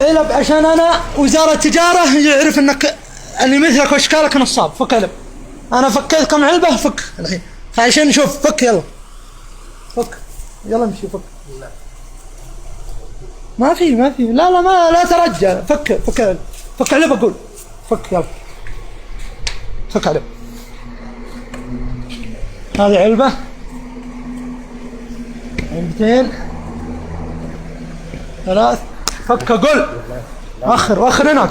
علب عشان انا وزارة تجارة يعرف انك اللي مثلك واشكالك نصاب. فك علب. انا فكيت كم علبة. فك الحين عشان نشوف. فك يلا. فك يلا امشي. فك. ما في لا ما لا ترجع. فك علب. فك علب اقول. فك يلا. فك علب. هذه علبة. علبتين. ثلاث. فك اقول. واخر هناك.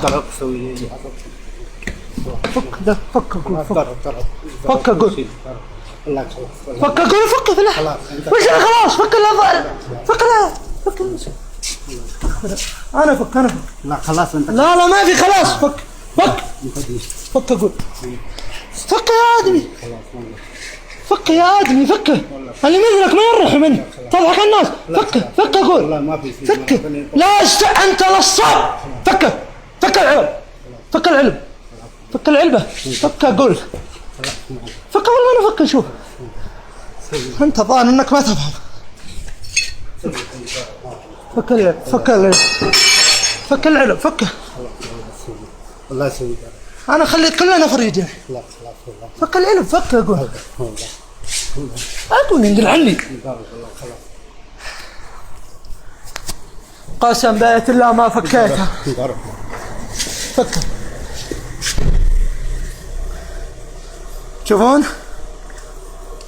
فك ده. فك اقول. فك اقول. فك في اللحظة. وش خلاص. فك الأفضل. فك لا. فك انا فك. لا خلاص انت. لا ما في خلاص. فك اقول. فك يا ادمي. فك يا ادمي. فك اللي مثلك ما يرح منه تضحك الناس. فك اقول. لا ما في. فك لا انت نصاب. فك العلب. فك العلبة. فك اقول. فك والله انا فك. شوف انت ظان انك ما تفهم. فك العلب. فك الله يسوي. انا خليت كل نفر يجي. لا فك العلب. فك اقول. اقول ينقل عني. قسم بيت الله ما فكيتها. فك. تشوفون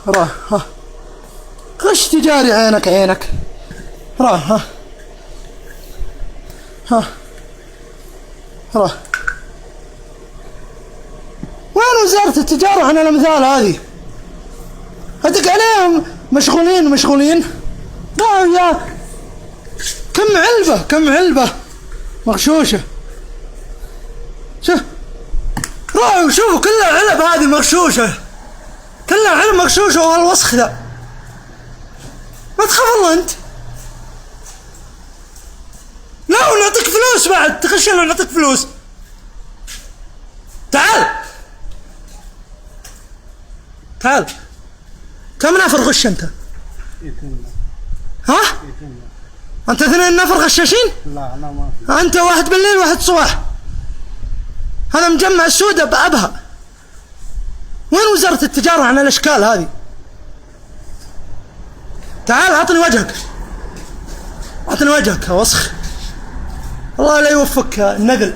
راه ها غش تجاري. عينك راه ها راه. وين وزارة التجارة عن الأمثال هذه؟ أدق عليهم مشغولين. لا يا كم علبة مغشوشة. شوف راعوا شوفوا كلها علب هذه مغشوشة. كلها علب مغشوشة. وهالوسخ ذا ما تخاف الله أنت. لا ونعطيك فلوس بعد. تخش لو نعطيك فلوس. تعال كم نفر غش انت؟ ها؟ انت 2 نفر غشاشين؟ لا انا ما في. انت واحد بالليل واحد صباح. هذا مجمع السودة بأبها. وين وزارة التجارة عن الاشكال هذه؟ تعال اعطني وجهك يا وسخ. الله لا يوفقك النقل.